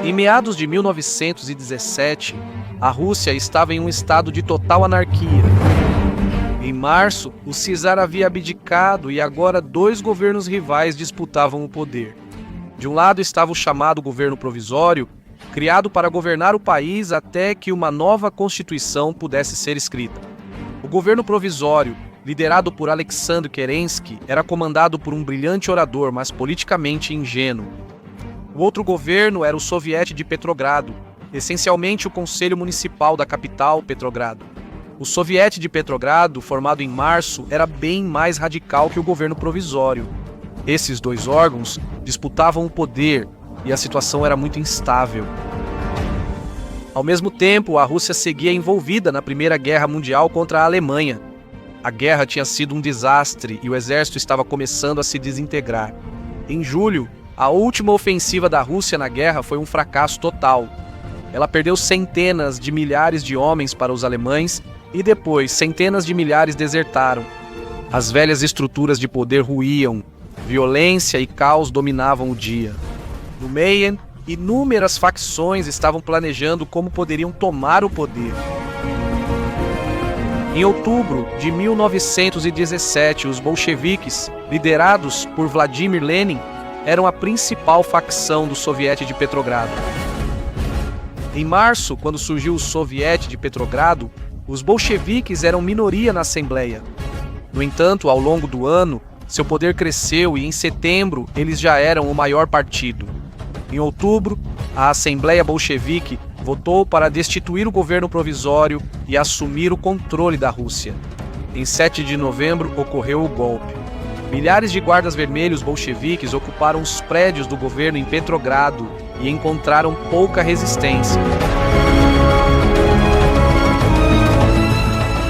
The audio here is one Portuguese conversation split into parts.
Em meados de 1917, a Rússia estava em um estado de total anarquia. Em março, o czar havia abdicado e agora 2 governos rivais disputavam o poder. De um lado estava o chamado governo provisório, criado para governar o país até que uma nova constituição pudesse ser escrita. O governo provisório, liderado por Alexander Kerensky, era comandado por um brilhante orador, mas politicamente ingênuo. O outro governo era o Soviete de Petrogrado, essencialmente o Conselho Municipal da capital, Petrogrado. O Soviete de Petrogrado, formado em março, era bem mais radical que o governo provisório. Esses 2 órgãos disputavam o poder e a situação era muito instável. Ao mesmo tempo, a Rússia seguia envolvida na Primeira Guerra Mundial contra a Alemanha. A guerra tinha sido um desastre e o exército estava começando a se desintegrar. Em julho, a última ofensiva da Rússia na guerra foi um fracasso total. Ela perdeu centenas de milhares de homens para os alemães e depois centenas de milhares desertaram. As velhas estruturas de poder ruíam, violência e caos dominavam o dia. No Meien, inúmeras facções estavam planejando como poderiam tomar o poder. Em outubro de 1917, os bolcheviques, liderados por Vladimir Lenin, eram a principal facção do Soviete de Petrogrado. Em março, quando surgiu o Soviete de Petrogrado, os bolcheviques eram minoria na Assembleia. No entanto, ao longo do ano, seu poder cresceu e em setembro eles já eram o maior partido. Em outubro, a Assembleia Bolchevique votou para destituir o governo provisório e assumir o controle da Rússia. Em 7 de novembro ocorreu o golpe. Milhares de guardas vermelhos bolcheviques ocuparam os prédios do governo em Petrogrado e encontraram pouca resistência.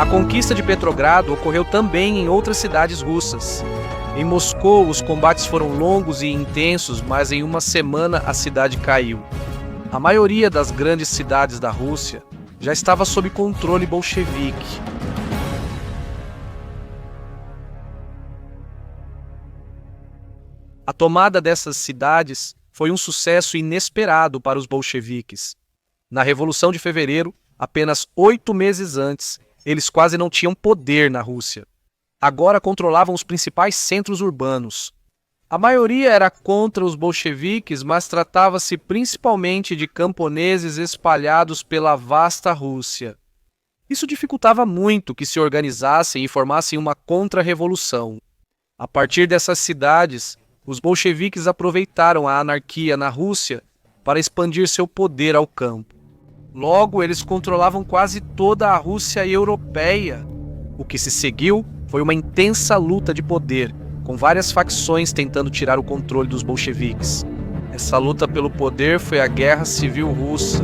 A conquista de Petrogrado ocorreu também em outras cidades russas. Em Moscou, os combates foram longos e intensos, mas em uma semana a cidade caiu. A maioria das grandes cidades da Rússia já estava sob controle bolchevique. A tomada dessas cidades foi um sucesso inesperado para os bolcheviques. Na Revolução de Fevereiro, apenas 8 meses antes, eles quase não tinham poder na Rússia. Agora controlavam os principais centros urbanos. A maioria era contra os bolcheviques, mas tratava-se principalmente de camponeses espalhados pela vasta Rússia. Isso dificultava muito que se organizassem e formassem uma contra-revolução. A partir dessas cidades, os bolcheviques aproveitaram a anarquia na Rússia para expandir seu poder ao campo. Logo, eles controlavam quase toda a Rússia europeia. O que se seguiu foi uma intensa luta de poder, com várias facções tentando tirar o controle dos bolcheviques. Essa luta pelo poder foi a Guerra Civil Russa.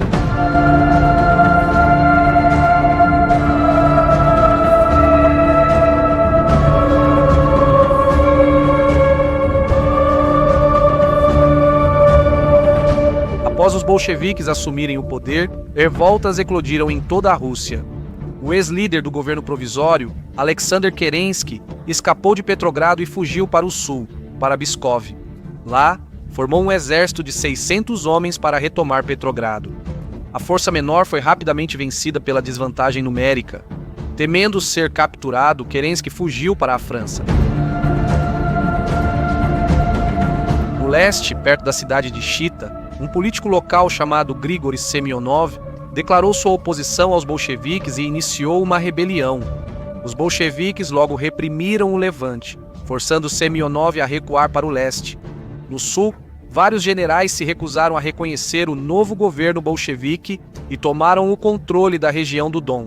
Após os bolcheviques assumirem o poder, revoltas eclodiram em toda a Rússia. O ex-líder do governo provisório, Alexander Kerensky, escapou de Petrogrado e fugiu para o sul, para Pskov. Lá, formou um exército de 600 homens para retomar Petrogrado. A força menor foi rapidamente vencida pela desvantagem numérica. Temendo ser capturado, Kerensky fugiu para a França. No leste, perto da cidade de Chita, um político local chamado Grigory Semyonov declarou sua oposição aos bolcheviques e iniciou uma rebelião. Os bolcheviques logo reprimiram o levante, forçando Semyonov a recuar para o leste. No sul, vários generais se recusaram a reconhecer o novo governo bolchevique e tomaram o controle da região do Don.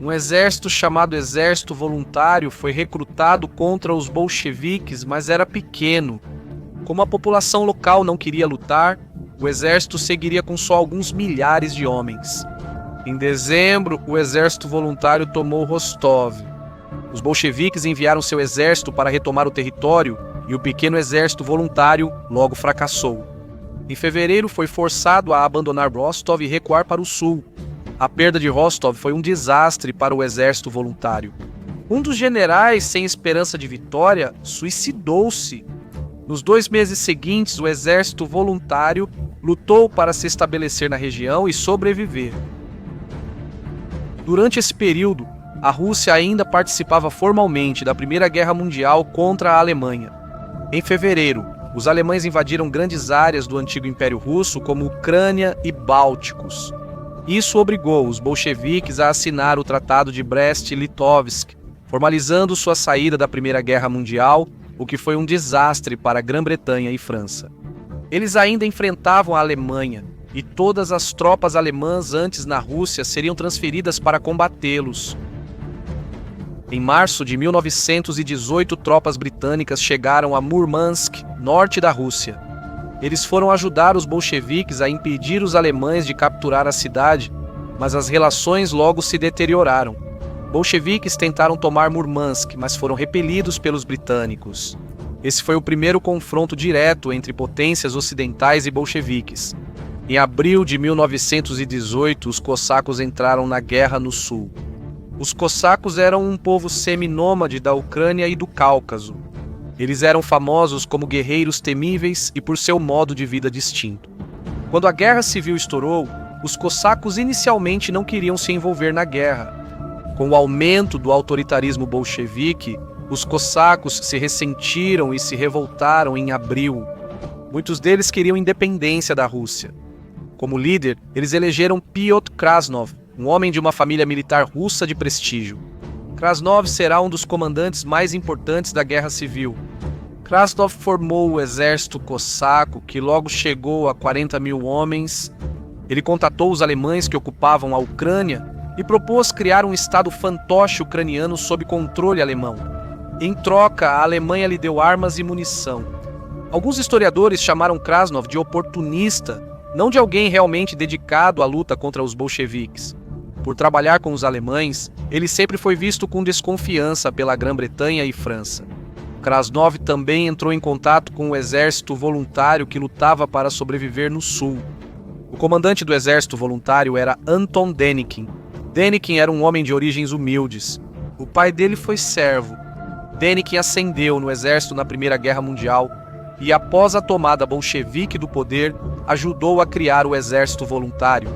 Um exército chamado Exército Voluntário foi recrutado contra os bolcheviques, mas era pequeno. Como a população local não queria lutar, o exército seguiria com só alguns milhares de homens. Em dezembro, o exército voluntário tomou Rostov. Os bolcheviques enviaram seu exército para retomar o território e o pequeno exército voluntário logo fracassou. Em fevereiro, foi forçado a abandonar Rostov e recuar para o sul. A perda de Rostov foi um desastre para o exército voluntário. Um dos generais, sem esperança de vitória, suicidou-se. Nos 2 meses seguintes, o exército voluntário lutou para se estabelecer na região e sobreviver. Durante esse período, a Rússia ainda participava formalmente da Primeira Guerra Mundial contra a Alemanha. Em fevereiro, os alemães invadiram grandes áreas do antigo Império Russo, como Ucrânia e Bálticos. Isso obrigou os bolcheviques a assinar o Tratado de Brest-Litovsk, formalizando sua saída da Primeira Guerra Mundial, o que foi um desastre para a Grã-Bretanha e França. Eles ainda enfrentavam a Alemanha, e todas as tropas alemãs antes na Rússia seriam transferidas para combatê-los. Em março de 1918, tropas britânicas chegaram a Murmansk, norte da Rússia. Eles foram ajudar os bolcheviques a impedir os alemães de capturar a cidade, mas as relações logo se deterioraram. Bolcheviques tentaram tomar Murmansk, mas foram repelidos pelos britânicos. Esse foi o primeiro confronto direto entre potências ocidentais e bolcheviques. Em abril de 1918, os cossacos entraram na guerra no sul. Os cossacos eram um povo seminômade da Ucrânia e do Cáucaso. Eles eram famosos como guerreiros temíveis e por seu modo de vida distinto. Quando a guerra civil estourou, os cossacos inicialmente não queriam se envolver na guerra. Com o aumento do autoritarismo bolchevique, os cossacos se ressentiram e se revoltaram em abril. Muitos deles queriam independência da Rússia. Como líder, eles elegeram Pyotr Krasnov, um homem de uma família militar russa de prestígio. Krasnov será um dos comandantes mais importantes da Guerra Civil. Krasnov formou o exército cossaco, que logo chegou a 40 mil homens. Ele contatou os alemães que ocupavam a Ucrânia e propôs criar um estado fantoche ucraniano sob controle alemão. Em troca, a Alemanha lhe deu armas e munição. Alguns historiadores chamaram Krasnov de oportunista, não de alguém realmente dedicado à luta contra os bolcheviques. Por trabalhar com os alemães, ele sempre foi visto com desconfiança pela Grã-Bretanha e França. Krasnov também entrou em contato com o exército voluntário que lutava para sobreviver no sul. O comandante do exército voluntário era Anton Denikin. Denikin era um homem de origens humildes. O pai dele foi servo. Denikin ascendeu no exército na Primeira Guerra Mundial e, após a tomada bolchevique do poder, ajudou a criar o exército voluntário.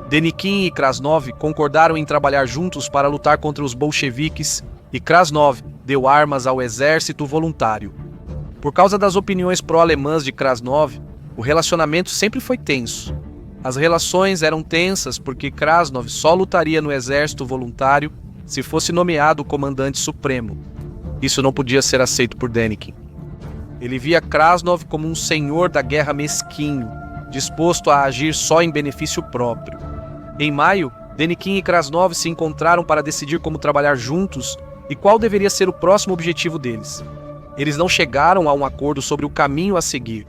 Denikin e Krasnov concordaram em trabalhar juntos para lutar contra os bolcheviques e Krasnov deu armas ao exército voluntário. Por causa das opiniões pró-alemãs de Krasnov, o relacionamento sempre foi tenso. As relações eram tensas porque Krasnov só lutaria no exército voluntário se fosse nomeado comandante supremo. Isso não podia ser aceito por Denikin. Ele via Krasnov como um senhor da guerra mesquinho, disposto a agir só em benefício próprio. Em maio, Denikin e Krasnov se encontraram para decidir como trabalhar juntos e qual deveria ser o próximo objetivo deles. Eles não chegaram a um acordo sobre o caminho a seguir.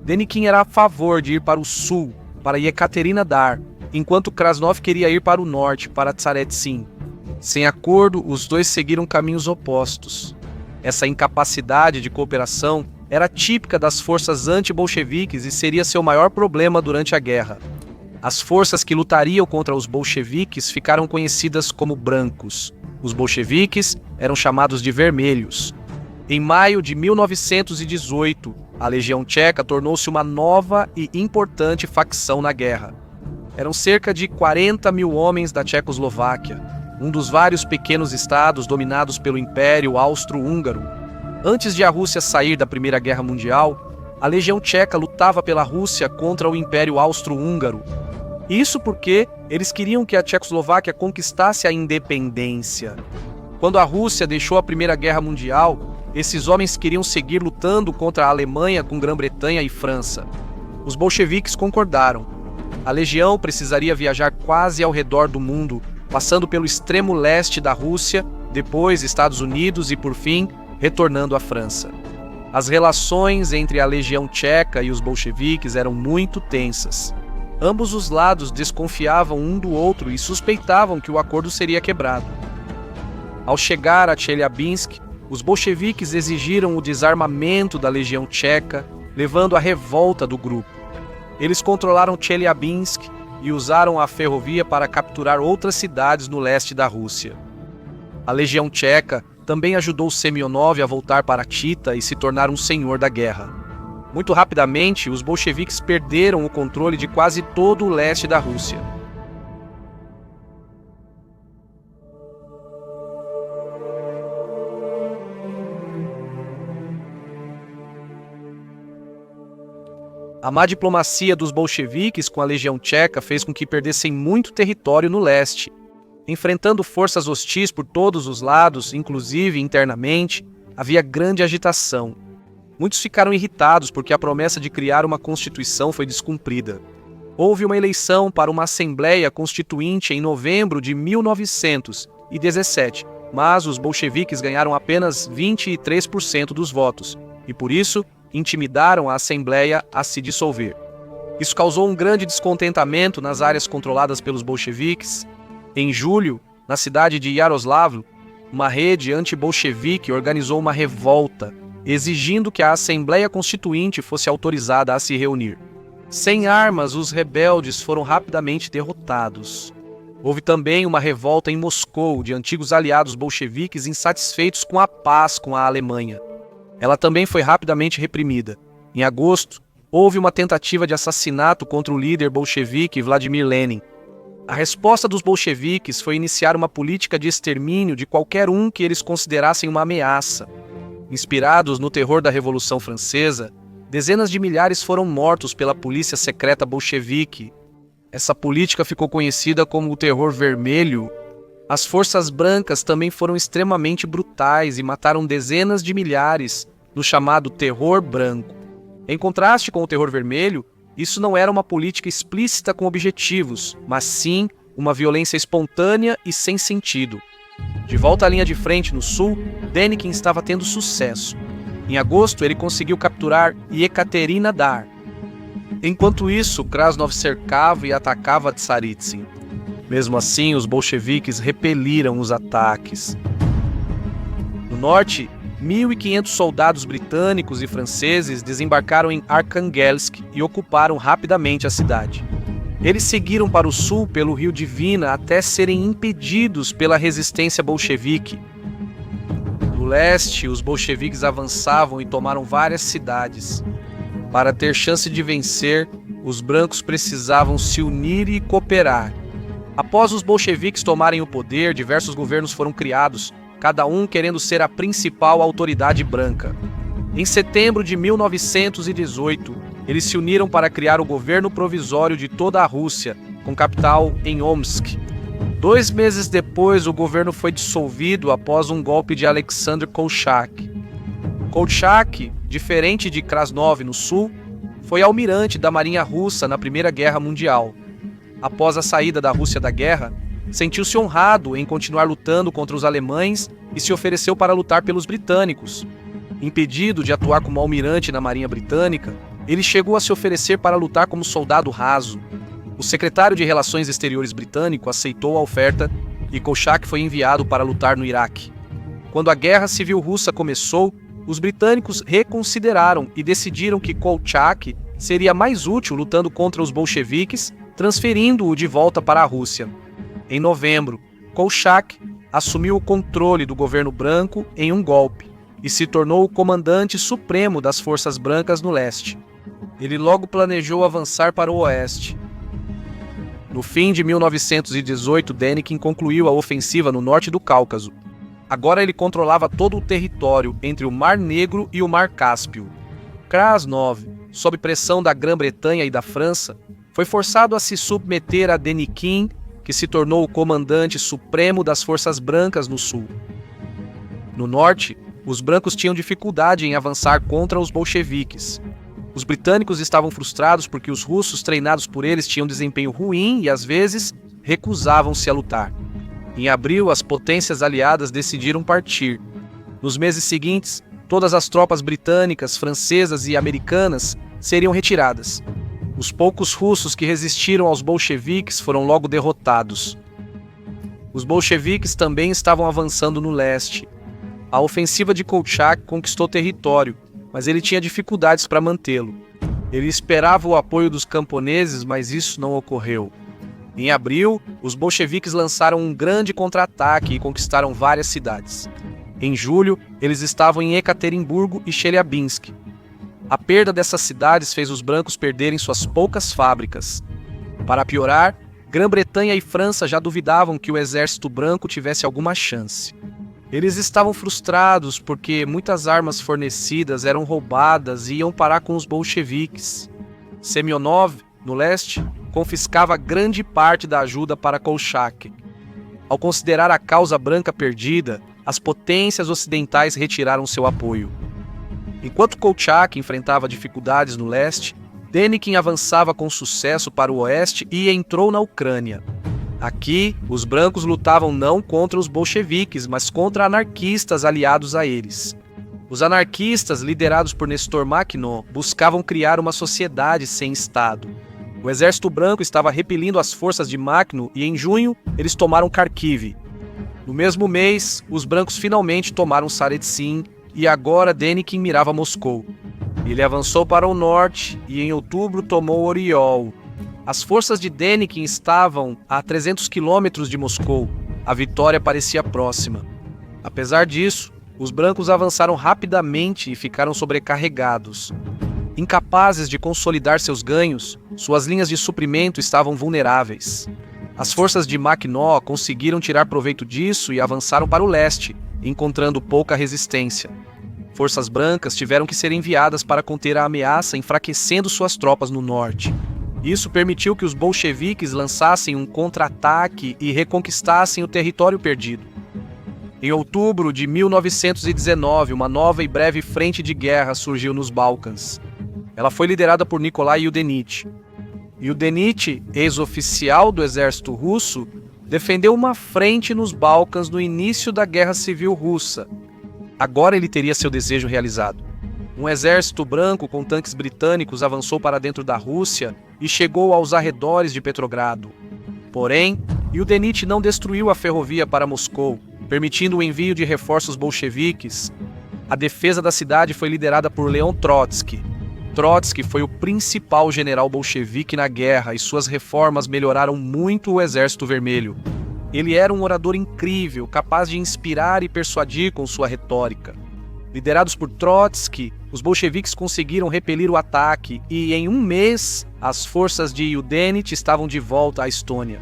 Denikin era a favor de ir para o sul, para Yekaterinodar, enquanto Krasnov queria ir para o norte, para Tsaretsin. Sem acordo, os dois seguiram caminhos opostos. Essa incapacidade de cooperação era típica das forças anti-bolcheviques e seria seu maior problema durante a guerra. As forças que lutariam contra os bolcheviques ficaram conhecidas como brancos. Os bolcheviques eram chamados de vermelhos. Em maio de 1918, a Legião Tcheca tornou-se uma nova e importante facção na guerra. Eram cerca de 40 mil homens da Tchecoslováquia, um dos vários pequenos estados dominados pelo Império Austro-Húngaro. Antes de a Rússia sair da Primeira Guerra Mundial, a Legião Tcheca lutava pela Rússia contra o Império Austro-Húngaro. Isso porque eles queriam que a Tchecoslováquia conquistasse a independência. Quando a Rússia deixou a Primeira Guerra Mundial, esses homens queriam seguir lutando contra a Alemanha com Grã-Bretanha e França. Os bolcheviques concordaram. A legião precisaria viajar quase ao redor do mundo, passando pelo extremo leste da Rússia, depois Estados Unidos e, por fim, retornando à França. As relações entre a Legião Tcheca e os bolcheviques eram muito tensas. Ambos os lados desconfiavam um do outro e suspeitavam que o acordo seria quebrado. Ao chegar a Chelyabinsk, os bolcheviques exigiram o desarmamento da Legião Tcheca, levando à revolta do grupo. Eles controlaram Chelyabinsk e usaram a ferrovia para capturar outras cidades no leste da Rússia. A Legião Tcheca também ajudou Semyonov a voltar para Tita e se tornar um senhor da guerra. Muito rapidamente, os bolcheviques perderam o controle de quase todo o leste da Rússia. A má diplomacia dos bolcheviques com a Legião Tcheca fez com que perdessem muito território no leste. Enfrentando forças hostis por todos os lados, inclusive internamente, havia grande agitação. Muitos ficaram irritados porque a promessa de criar uma constituição foi descumprida. Houve uma eleição para uma Assembleia Constituinte em novembro de 1917, mas os bolcheviques ganharam apenas 23% dos votos, e por isso intimidaram a Assembleia a se dissolver. Isso causou um grande descontentamento nas áreas controladas pelos bolcheviques. Em julho, na cidade de Yaroslavl, uma rede anti-bolchevique organizou uma revolta, exigindo que a Assembleia Constituinte fosse autorizada a se reunir. Sem armas, os rebeldes foram rapidamente derrotados. Houve também uma revolta em Moscou de antigos aliados bolcheviques insatisfeitos com a paz com a Alemanha. Ela também foi rapidamente reprimida. Em agosto, houve uma tentativa de assassinato contra o líder bolchevique Vladimir Lenin. A resposta dos bolcheviques foi iniciar uma política de extermínio de qualquer um que eles considerassem uma ameaça. Inspirados no terror da Revolução Francesa, dezenas de milhares foram mortos pela polícia secreta bolchevique. Essa política ficou conhecida como o Terror Vermelho. As forças brancas também foram extremamente brutais e mataram dezenas de milhares no chamado Terror Branco. Em contraste com o Terror Vermelho, isso não era uma política explícita com objetivos, mas sim uma violência espontânea e sem sentido. De volta à linha de frente no sul, Denikin estava tendo sucesso. Em agosto, ele conseguiu capturar Yekaterinodar. Enquanto isso, Krasnov cercava e atacava Tsaritsyn. Mesmo assim, os bolcheviques repeliram os ataques. No norte, 1.500 soldados britânicos e franceses desembarcaram em Arkhangelsk e ocuparam rapidamente a cidade. Eles seguiram para o sul pelo rio Dvina até serem impedidos pela resistência bolchevique. No leste, os bolcheviques avançavam e tomaram várias cidades. Para ter chance de vencer, os brancos precisavam se unir e cooperar. Após os bolcheviques tomarem o poder, diversos governos foram criados, cada um querendo ser a principal autoridade branca. Em setembro de 1918, eles se uniram para criar o governo provisório de toda a Rússia, com capital em Omsk. 2 meses depois, o governo foi dissolvido após um golpe de Alexander Kolchak. Kolchak, diferente de Krasnov no sul, foi almirante da Marinha Russa na Primeira Guerra Mundial. Após a saída da Rússia da guerra, sentiu-se honrado em continuar lutando contra os alemães e se ofereceu para lutar pelos britânicos. Impedido de atuar como almirante na Marinha Britânica, ele chegou a se oferecer para lutar como soldado raso. O secretário de Relações Exteriores britânico aceitou a oferta e Kolchak foi enviado para lutar no Iraque. Quando a Guerra Civil Russa começou, os britânicos reconsideraram e decidiram que Kolchak seria mais útil lutando contra os bolcheviques, transferindo-o de volta para a Rússia. Em novembro, Kolchak assumiu o controle do governo branco em um golpe e se tornou o comandante supremo das forças brancas no leste. Ele logo planejou avançar para o oeste. No fim de 1918, Denikin concluiu a ofensiva no norte do Cáucaso. Agora ele controlava todo o território entre o Mar Negro e o Mar Cáspio. Krasnov, sob pressão da Grã-Bretanha e da França, foi forçado a se submeter a Denikin, que se tornou o comandante supremo das forças brancas no sul. No norte, os brancos tinham dificuldade em avançar contra os bolcheviques. Os britânicos estavam frustrados porque os russos treinados por eles tinham desempenho ruim e, às vezes, recusavam-se a lutar. Em abril, as potências aliadas decidiram partir. Nos meses seguintes, todas as tropas britânicas, francesas e americanas seriam retiradas. Os poucos russos que resistiram aos bolcheviques foram logo derrotados. Os bolcheviques também estavam avançando no leste. A ofensiva de Kolchak conquistou território, mas ele tinha dificuldades para mantê-lo. Ele esperava o apoio dos camponeses, mas isso não ocorreu. Em abril, os bolcheviques lançaram um grande contra-ataque e conquistaram várias cidades. Em julho, eles estavam em Ekaterimburgo e Chelyabinsk. A perda dessas cidades fez os brancos perderem suas poucas fábricas. Para piorar, Grã-Bretanha e França já duvidavam que o exército branco tivesse alguma chance. Eles estavam frustrados porque muitas armas fornecidas eram roubadas e iam parar com os bolcheviques. Semyonov, no leste, confiscava grande parte da ajuda para Kolchak. Ao considerar a causa branca perdida, as potências ocidentais retiraram seu apoio. Enquanto Kolchak enfrentava dificuldades no leste, Denikin avançava com sucesso para o oeste e entrou na Ucrânia. Aqui, os brancos lutavam não contra os bolcheviques, mas contra anarquistas aliados a eles. Os anarquistas, liderados por Nestor Makhno, buscavam criar uma sociedade sem Estado. O exército branco estava repelindo as forças de Makhno e, em junho, eles tomaram Kharkiv. No mesmo mês, os brancos finalmente tomaram Saretsin e agora Denikin mirava Moscou. Ele avançou para o norte e, em outubro, tomou Oriol. As forças de Denikin estavam a 300 quilômetros de Moscou. A vitória parecia próxima. Apesar disso, os brancos avançaram rapidamente e ficaram sobrecarregados. Incapazes de consolidar seus ganhos, suas linhas de suprimento estavam vulneráveis. As forças de Makhno conseguiram tirar proveito disso e avançaram para o leste, encontrando pouca resistência. Forças brancas tiveram que ser enviadas para conter a ameaça, enfraquecendo suas tropas no norte. Isso permitiu que os bolcheviques lançassem um contra-ataque e reconquistassem o território perdido. Em outubro de 1919, uma nova e breve frente de guerra surgiu nos Balcãs. Ela foi liderada por Nikolai Yudenich. Yudenich, ex-oficial do exército russo, defendeu uma frente nos Balcãs no início da Guerra Civil Russa. Agora ele teria seu desejo realizado. Um exército branco com tanques britânicos avançou para dentro da Rússia e chegou aos arredores de Petrogrado. Porém, Yudenich não destruiu a ferrovia para Moscou, permitindo o envio de reforços bolcheviques. A defesa da cidade foi liderada por Leon Trotsky. Trotsky foi o principal general bolchevique na guerra e suas reformas melhoraram muito o Exército Vermelho. Ele era um orador incrível, capaz de inspirar e persuadir com sua retórica. Liderados por Trotsky, os bolcheviques conseguiram repelir o ataque e, em um mês, as forças de Yudenich estavam de volta à Estônia.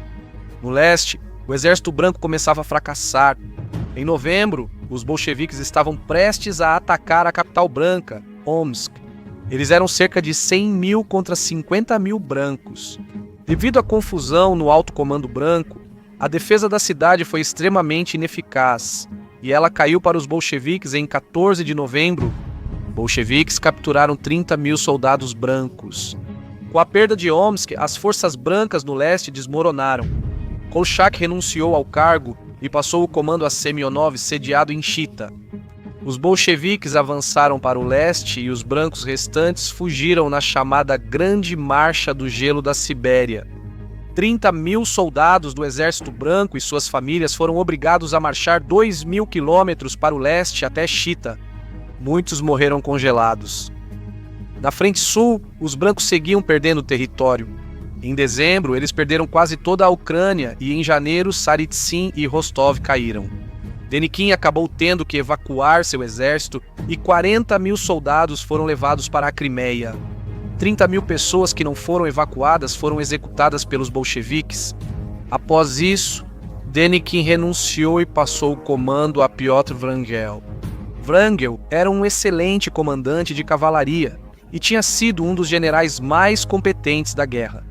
No leste, o exército branco começava a fracassar. Em novembro, os bolcheviques estavam prestes a atacar a capital branca, Omsk. Eles eram cerca de 100 mil contra 50 mil brancos. Devido à confusão no alto comando branco, a defesa da cidade foi extremamente ineficaz e ela caiu para os bolcheviques em 14 de novembro. Bolcheviques capturaram 30 mil soldados brancos. Com a perda de Omsk, as forças brancas no leste desmoronaram. Kolchak renunciou ao cargo e passou o comando a Semyonov, sediado em Chita. Os bolcheviques avançaram para o leste e os brancos restantes fugiram na chamada Grande Marcha do Gelo da Sibéria. 30 mil soldados do exército branco e suas famílias foram obrigados a marchar 2.000 quilômetros para o leste até Chita. Muitos morreram congelados. Na frente sul, os brancos seguiam perdendo território. Em dezembro, eles perderam quase toda a Ucrânia e em janeiro, Saritsin e Rostov caíram. Denikin acabou tendo que evacuar seu exército e 40 mil soldados foram levados para a Crimeia. 30 mil pessoas que não foram evacuadas foram executadas pelos bolcheviques. Após isso, Denikin renunciou e passou o comando a Piotr Wrangel. Wrangel era um excelente comandante de cavalaria e tinha sido um dos generais mais competentes da guerra.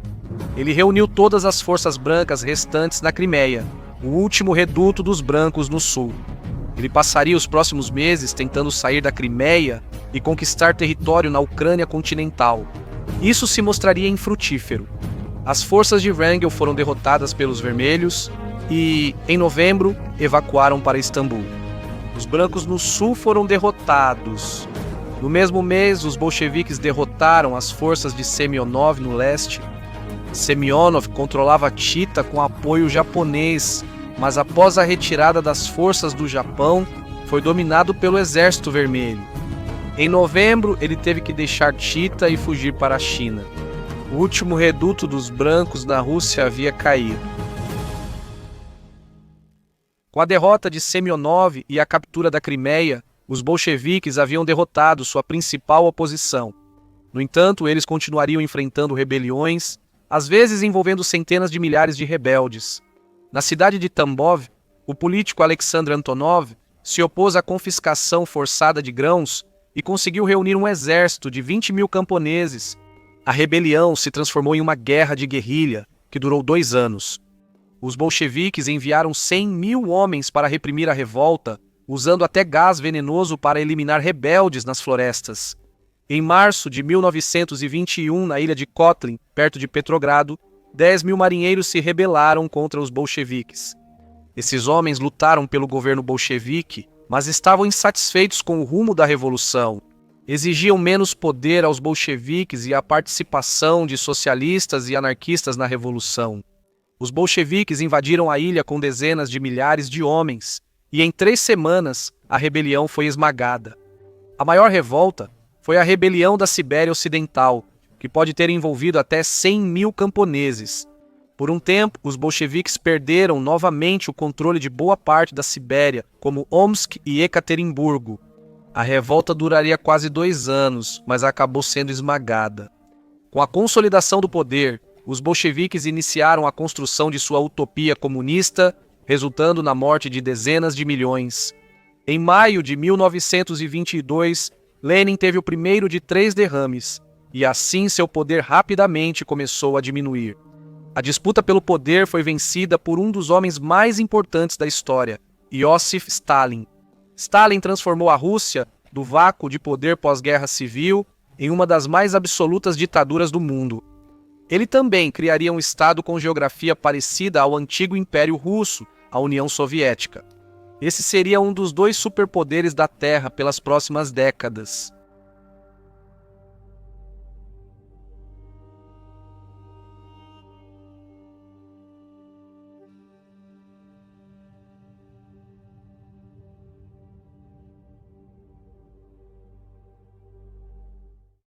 Ele reuniu todas as forças brancas restantes na Crimeia, o último reduto dos brancos no sul. Ele passaria os próximos meses tentando sair da Crimeia e conquistar território na Ucrânia continental. Isso se mostraria infrutífero. As forças de Wrangel foram derrotadas pelos vermelhos e, em novembro, evacuaram para Istambul. Os brancos no sul foram derrotados. No mesmo mês, os bolcheviques derrotaram as forças de Semyonov no leste. Semyonov controlava Chita com apoio japonês, mas após a retirada das forças do Japão, foi dominado pelo Exército Vermelho. Em novembro, ele teve que deixar Chita e fugir para a China. O último reduto dos brancos na Rússia havia caído. Com Com a derrota de Semyonov e a captura da Crimeia, os bolcheviques haviam derrotado sua principal oposição. No entanto, eles continuariam enfrentando rebeliões, às vezes envolvendo centenas de milhares de rebeldes. Na cidade de Tambov, o político Alexandre Antonov se opôs à confiscação forçada de grãos e conseguiu reunir um exército de 20 mil camponeses. A rebelião se transformou em uma guerra de guerrilha, que durou 2 anos. Os bolcheviques enviaram 100 mil homens para reprimir a revolta, usando até gás venenoso para eliminar rebeldes nas florestas. Em março de 1921, na ilha de Kotlin, perto de Petrogrado, 10 mil marinheiros se rebelaram contra os bolcheviques. Esses homens lutaram pelo governo bolchevique, mas estavam insatisfeitos com o rumo da revolução. Exigiam menos poder aos bolcheviques e a participação de socialistas e anarquistas na revolução. Os bolcheviques invadiram a ilha com dezenas de milhares de homens, e em 3 semanas a rebelião foi esmagada. A maior revolta foi a rebelião da Sibéria Ocidental, que pode ter envolvido até 100 mil camponeses. Por um tempo, os bolcheviques perderam novamente o controle de boa parte da Sibéria, como Omsk e Ekaterimburgo. A revolta duraria quase 2 anos, mas acabou sendo esmagada. Com a consolidação do poder, os bolcheviques iniciaram a construção de sua utopia comunista, resultando na morte de dezenas de milhões. Em maio de 1922, Lenin teve o primeiro de 3 derrames, e assim seu poder rapidamente começou a diminuir. A disputa pelo poder foi vencida por um dos homens mais importantes da história, Iosif Stalin. Stalin transformou a Rússia, do vácuo de poder pós-guerra civil, em uma das mais absolutas ditaduras do mundo. Ele também criaria um estado com geografia parecida ao antigo Império Russo, a União Soviética. Esse seria um dos 2 superpoderes da Terra pelas próximas décadas.